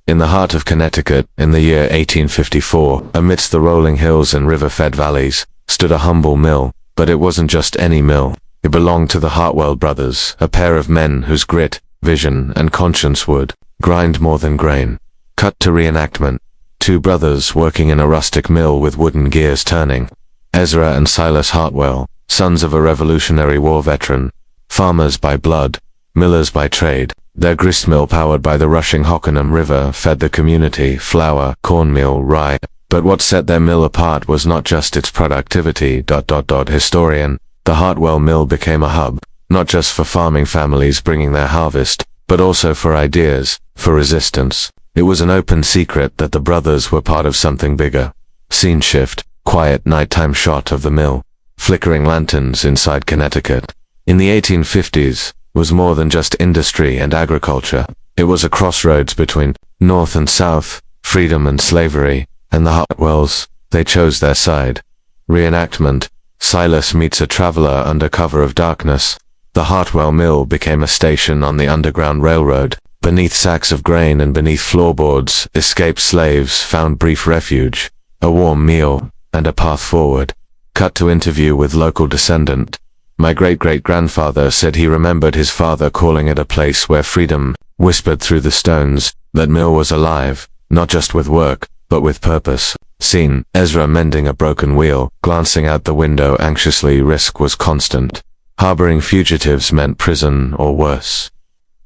In the heart of Connecticut, in the year 1854, amidst the rolling hills and river-fed valleys, stood a humble mill. But it wasn't just any mill. It belonged to the Hartwell Brothers, a pair of men whose grit, vision, and conscience would grind more than grain. Cut to reenactment. Two brothers working in a rustic mill with wooden gears turning. Ezra and Silas Hartwell, sons of a Revolutionary War veteran, farmers by blood, millers by trade. Their grist mill, powered by the rushing Hartwell River, fed the community flour, cornmeal, rye. But what set their mill apart was not just its productivity. Historian, the Hartwell Mill became a hub, not just for farming families bringing their harvest, but also for ideas, for resistance. It was an open secret that the brothers were part of something bigger. Scene shift, quiet nighttime shot of the mill, flickering lanterns inside Connecticut. In the 1850s, was more than just industry and agriculture. It was a crossroads between North and South, freedom and slavery, and the Hartwells, they chose their side. Reenactment. Silas meets a traveler under cover of darkness. The Hartwell Mill became a station on the Underground Railroad. Beneath sacks of grain and beneath floorboards, escaped slaves found brief refuge, a warm meal, and a path forward. Cut to interview with local descendant. My great-great-grandfather said he remembered his father calling it a place where freedom whispered through the stones. That mill was alive, not just with work, but with purpose. Scene, Ezra mending a broken wheel, glancing out the window anxiously. Risk was constant. Harboring fugitives meant prison or worse.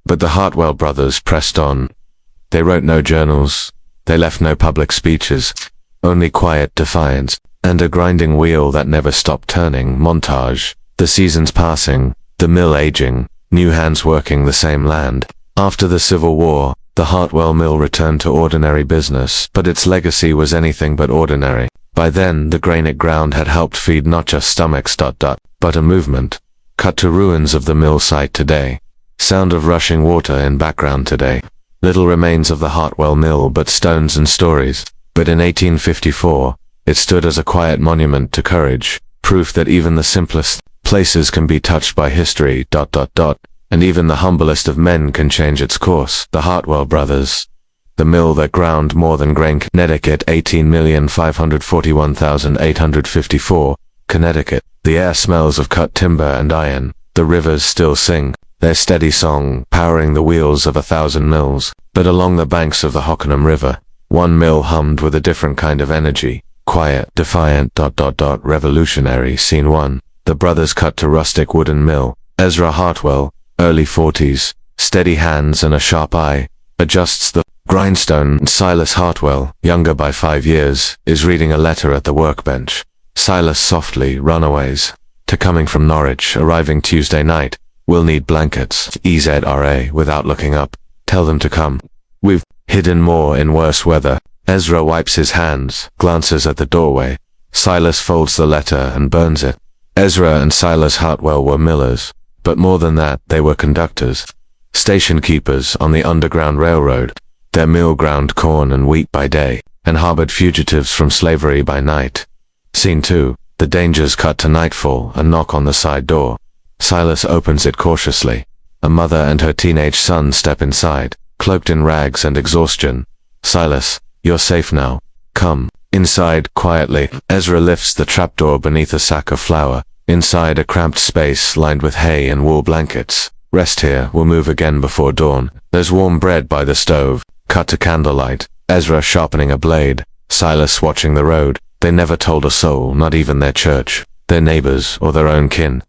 But the Hartwell brothers pressed on. They wrote no journals. They left no public speeches. Only quiet defiance, and a grinding wheel that never stopped turning. Montage. The seasons passing, the mill aging, new hands working the same land. After the Civil War, the Hartwell Mill returned to ordinary business, but its legacy was anything but ordinary. By then, the grain it ground had helped feed not just stomachs, but a movement. Cut to ruins of the mill site today. Sound of rushing water in background today. Little remains of the Hartwell Mill but stones and stories. But in 1854, it stood as a quiet monument to courage, proof that even the simplest places can be touched by history. And even the humblest of men can change its course. The Hartwell Brothers. The mill that ground more than grain. Connecticut, 18,541,854. Connecticut. The air smells of cut timber and iron. The rivers still sing their steady song, powering the wheels of 1,000 mills. But along the banks of the Hartwell River, one mill hummed with a different kind of energy. Quiet, defiant. Revolutionary. Scene 1. The brothers cut to rustic wooden mill. Ezra Hartwell, early 40s, steady hands and a sharp eye, adjusts the grindstone. Silas Hartwell, younger by 5 years, is reading a letter at the workbench. Silas softly, runaways. To coming from Norwich, arriving Tuesday night. We'll need blankets. EZRA, without looking up. Tell them to come. We've hidden more in worse weather. Ezra wipes his hands, glances at the doorway. Silas folds the letter and burns it. Ezra and Silas Hartwell were millers. But more than that, they were conductors, station keepers on the Underground Railroad. Their mill ground corn and wheat by day, and harbored fugitives from slavery by night. Scene 2. The dangers. Cut to nightfall, a knock on the side door. Silas opens it cautiously. A mother and her teenage son step inside, cloaked in rags and exhaustion. Silas, you're safe now. Come. Inside, quietly, Ezra lifts the trapdoor beneath a sack of flour. Inside, a cramped space lined with hay and wool blankets. Rest here, we'll move again before dawn. There's warm bread by the stove. Cut to candlelight. Ezra sharpening a blade. Silas watching the road. They never told a soul, not even their church, their neighbors, or their own kin.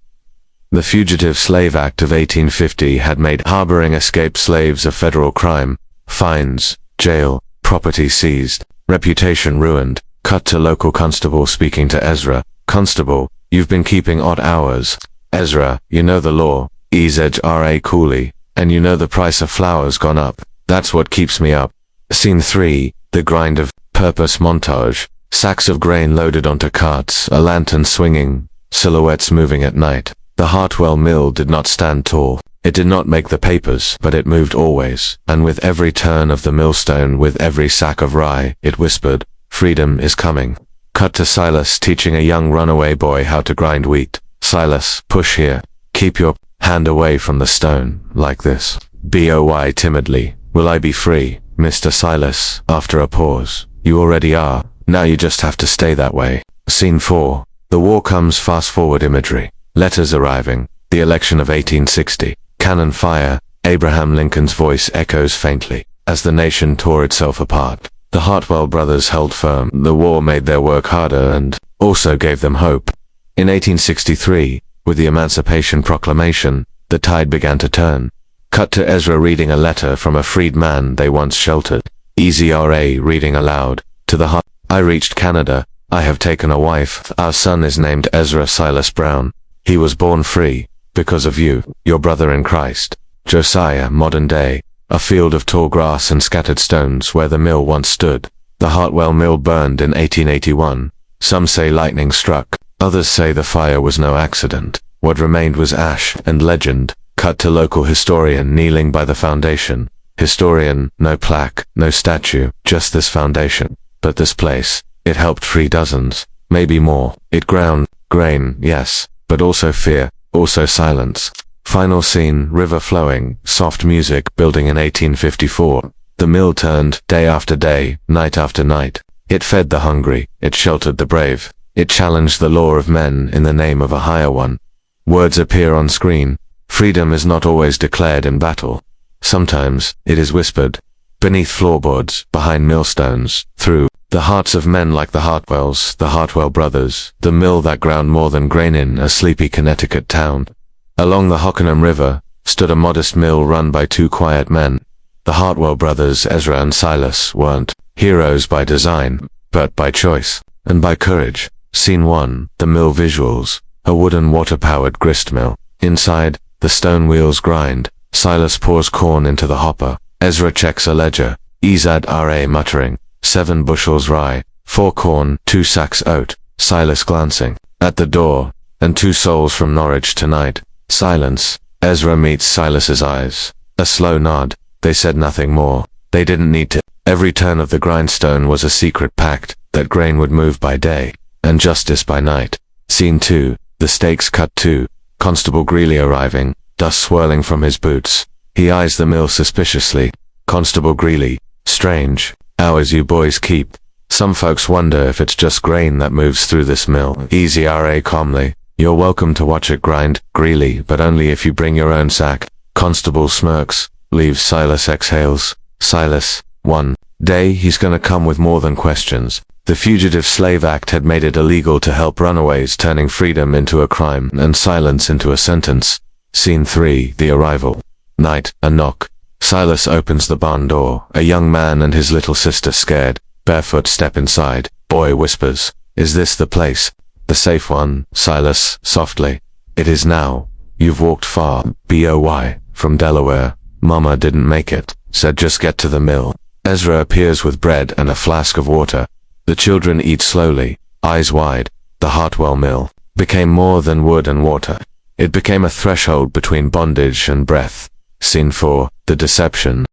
The Fugitive Slave Act of 1850 had made harboring escaped slaves a federal crime. Fines, jail, property seized, reputation ruined. Cut to local constable speaking to Ezra. Constable, you've been keeping odd hours. Ezra, you know the law. EZRA coolly, and you know the price of flour's gone up. That's what keeps me up. Scene 3. The grind of purpose montage. Sacks of grain loaded onto carts, a lantern swinging, silhouettes moving at night. The Hartwell Mill did not stand tall. It did not make the papers, but it moved always. And with every turn of the millstone, with every sack of rye, it whispered, freedom is coming. Cut to Silas teaching a young runaway boy how to grind wheat. Silas, push here. Keep your hand away from the stone, like this. Boy timidly. Will I be free? Mr. Silas, after a pause. You already are. Now you just have to stay that way. Scene 4. The war comes. Fast-forward imagery. Letters arriving. The election of 1860. Cannon fire. Abraham Lincoln's voice echoes faintly as the nation tore itself apart. The Hartwell brothers held firm. The war made their work harder and also gave them hope. In 1863, with the Emancipation Proclamation, the tide began to turn. Cut to Ezra reading a letter from a freed man they once sheltered. EZRA reading aloud. To the heart. I reached Canada. I have taken a wife. Our son is named Ezra Silas Brown. He was born free, because of you, your brother in Christ. Josiah, modern day. A field of tall grass and scattered stones where the mill once stood. The Hartwell Mill burned in 1881. Some say lightning struck. Others say the fire was no accident. What remained was ash and legend. Cut to local historian kneeling by the foundation. Historian, no plaque, no statue, just this foundation. But this place, it helped free dozens, maybe more. It ground, grain, yes, but also fear, also silence. Final scene, river flowing, soft music, building in 1854. The mill turned, day after day, night after night. It fed the hungry, it sheltered the brave. It challenged the law of men in the name of a higher one. Words appear on screen. Freedom is not always declared in battle. Sometimes, it is whispered. Beneath floorboards, behind millstones, through the hearts of men like the Hartwells, the Hartwell brothers, the mill that ground more than grain in a sleepy Connecticut town. Along the Hartwell River, stood a modest mill run by two quiet men. The Hartwell brothers, Ezra and Silas, weren't heroes by design, but by choice, and by courage. Scene 1, the mill visuals. A wooden water-powered grist mill. Inside, the stone wheels grind. Silas pours corn into the hopper. Ezra checks a ledger. EZRA muttering. 7 bushels rye, 4 corn, 2 sacks oat. Silas glancing at the door, and 2 souls from Norwich tonight. Silence. Ezra meets Silas's eyes. A slow nod. They said nothing more. They didn't need to. Every turn of the grindstone was a secret pact that grain would move by day, and justice by night. Scene 2. The stakes cut to. Constable Greeley arriving, dust swirling from his boots. He eyes the mill suspiciously. Constable Greeley. Strange. Hours you boys keep. Some folks wonder if it's just grain that moves through this mill. EZRA calmly. You're welcome to watch it grind, Greeley, but only if you bring your own sack. Constable smirks. Leaves. Silas exhales. Silas. One day he's gonna come with more than questions. The Fugitive Slave Act had made it illegal to help runaways, turning freedom into a crime and silence into a sentence. Scene 3, the arrival. Night, a knock. Silas opens the barn door. A young man and his little sister, scared, barefoot, step inside. Boy whispers, "Is this the place?" "The safe one," Silas, softly. "It is now. You've walked far, boy, from Delaware. Mama didn't make it, said just get to the mill." Ezra appears with bread and a flask of water. The children eat slowly, eyes wide. The Hartwell Mill became more than wood and water. It became a threshold between bondage and breath. Scene 4, the deception.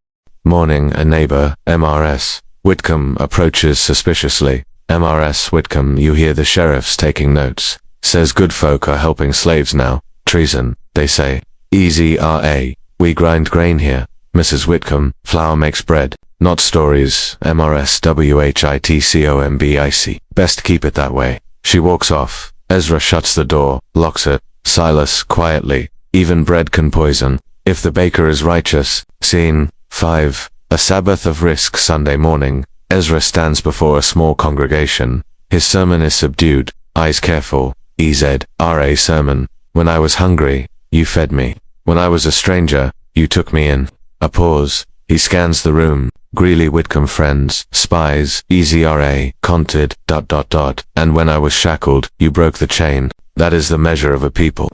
Morning, a neighbor, MRS. Whitcomb, approaches suspiciously. MRS Whitcomb, you hear the sheriff's taking notes. Says good folk are helping slaves now. Treason, they say. EZRA, we grind grain here. Mrs. Whitcomb, flour makes bread. Not stories. MRS WHITCOMBIC. Best keep it that way. She walks off. Ezra shuts the door, locks it. Silas, quietly. Even bread can poison. If the baker is righteous. Scene 5. A Sabbath of risk. Sunday morning. Ezra stands before a small congregation. His sermon is subdued, eyes careful. EZRA sermon. When I was hungry, you fed me. When I was a stranger, you took me in. A pause. He scans the room. Greeley Whitcomb friends, spies, EZRA, conted, ... And when I was shackled, you broke the chain. That is the measure of a people.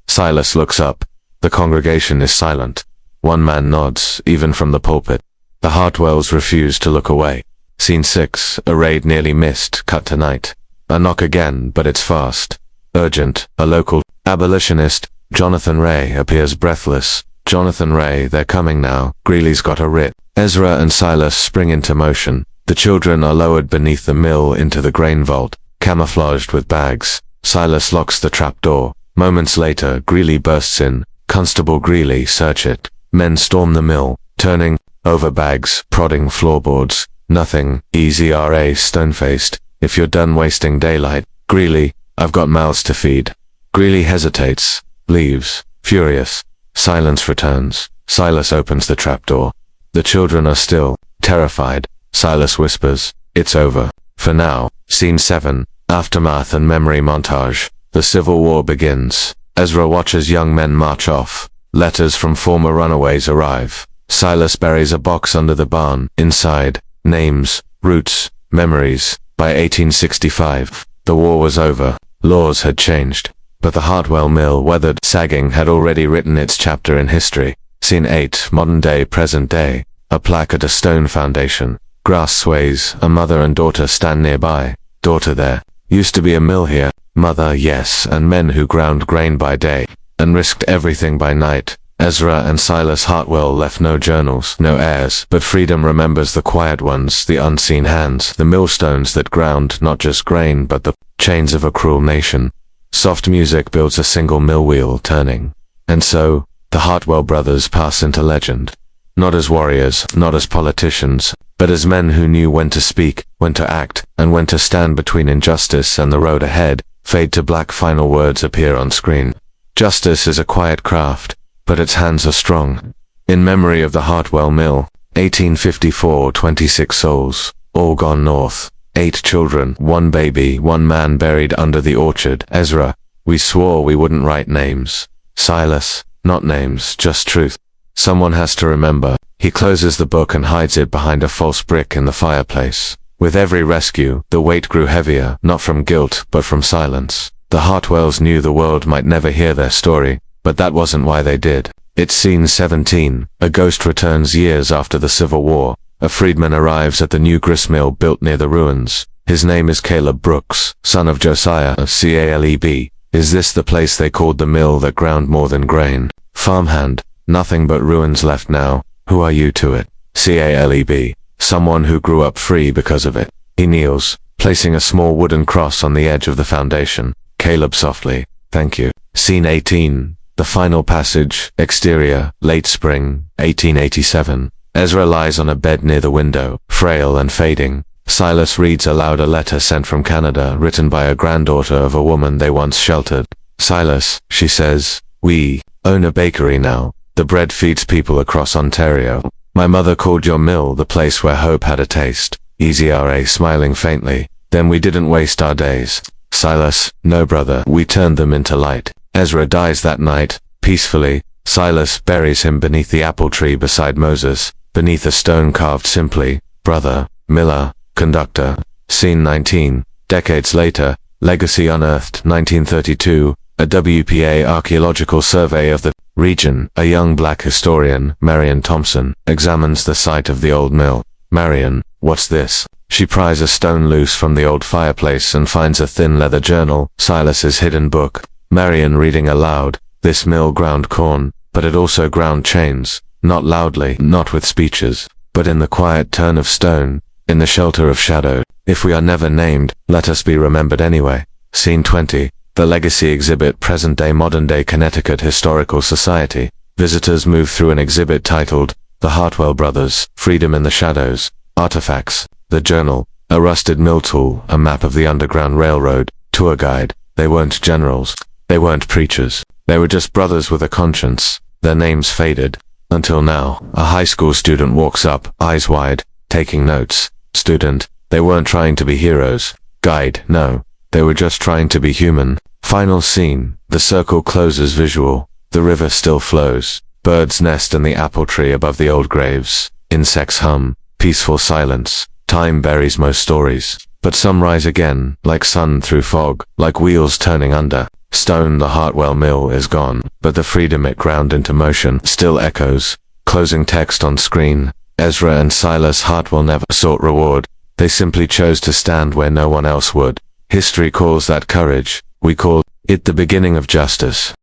Silas looks up. The congregation is silent. One man nods, even from the pulpit. The Hartwells refuse to look away. Scene 6, a raid nearly missed, cut to night. A knock again, but it's fast. Urgent, a local abolitionist, Jonathan Ray, appears breathless. Jonathan Ray, they're coming now. Greeley's got a writ. Ezra and Silas spring into motion. The children are lowered beneath the mill into the grain vault, camouflaged with bags. Silas locks the trap door. Moments later, Greeley bursts in. Constable Greeley, search it. Men storm the mill, turning over bags, prodding floorboards. Nothing, easy R.A. stone-faced. If you're done wasting daylight. Greeley, I've got mouths to feed. Greeley hesitates, leaves, furious. Silence returns. Silas opens the trapdoor. The children are still, terrified. Silas whispers, "It's over. For now." Scene 7, Aftermath and Memory Montage. The Civil War begins. Ezra watches young men march off. Letters from former runaways arrive. Silas buries a box under the barn. Inside, names, roots, memories. By 1865, the war was over. Laws had changed. But the Hartwell Mill, weathered, sagging, had already written its chapter in history. Scene 8, modern day, present day. A plaque at a stone foundation. Grass sways, a mother and daughter stand nearby. Daughter, there used to be a mill here. Mother, yes, and men who ground grain by day, and risked everything by night. Ezra and Silas Hartwell left no journals, no heirs, but freedom remembers the quiet ones, the unseen hands, the millstones that ground not just grain but the chains of a cruel nation. Soft music builds a single mill wheel turning. And so, the Hartwell brothers pass into legend. Not as warriors, not as politicians, but as men who knew when to speak, when to act, and when to stand between injustice and the road ahead. Fade to black, final words appear on screen. Justice is a quiet craft, but its hands are strong. In memory of the Hartwell Mill, 1854, 26 souls, all gone north. 8 children, 1 baby, 1 man buried under the orchard. Ezra, we swore we wouldn't write names. Silas, not names, just truth. Someone has to remember. He closes the book and hides it behind a false brick in the fireplace. With every rescue, the weight grew heavier, not from guilt, but from silence. The Hartwells knew the world might never hear their story, but that wasn't why they did. It's scene 17. A ghost returns years after the Civil War. A freedman arrives at the new gristmill built near the ruins. His name is Caleb Brooks, son of Josiah, Caleb. Is this the place they called the mill that ground more than grain? Farmhand, nothing but ruins left now. Who are you to it? Caleb, someone who grew up free because of it. He kneels, placing a small wooden cross on the edge of the foundation. Caleb softly, thank you. Scene 18. The final passage, exterior, late spring, 1887. Ezra lies on a bed near the window, frail and fading. Silas reads aloud a letter sent from Canada, written by a granddaughter of a woman they once sheltered. Silas, she says, we own a bakery now. The bread feeds people across Ontario. My mother called your mill the place where hope had a taste. Easy R.A. smiling faintly. Then we didn't waste our days. Silas, no brother, we turned them into light. Ezra dies that night, peacefully. Silas buries him beneath the apple tree beside Moses, beneath a stone carved simply, brother, miller, conductor. Scene 19. Decades later, legacy unearthed, 1932, a WPA archaeological survey of the region. A young black historian, Marion Thompson, examines the site of the old mill. Marion, what's this? She pries a stone loose from the old fireplace and finds a thin leather journal, Silas's hidden book. Marion reading aloud, this mill ground corn, but it also ground chains, not loudly, not with speeches, but in the quiet turn of stone, in the shelter of shadow. If we are never named, let us be remembered anyway. Scene 20. The Legacy Exhibit, present-day modern-day Connecticut Historical Society. Visitors move through an exhibit titled, The Hartwell Brothers, Freedom in the Shadows. Artifacts, the journal, a rusted mill tool, a map of the Underground Railroad, tour guide. They weren't generals. They weren't preachers. They were just brothers with a conscience. Their names faded. Until now, a high school student walks up, eyes wide, taking notes. Student, they weren't trying to be heroes. Guide, no. They were just trying to be human. Final scene. The circle closes visual. The river still flows. Birds nest in the apple tree above the old graves. Insects hum. Peaceful silence. Time buries most stories. But some rise again, like sun through fog, like wheels turning under. Stone, the Hartwell Mill is gone, but the freedom it ground into motion still echoes. Closing text on screen. Ezra and Silas Hartwell never sought reward. They simply chose to stand where no one else would. History calls that courage. We call it the beginning of justice.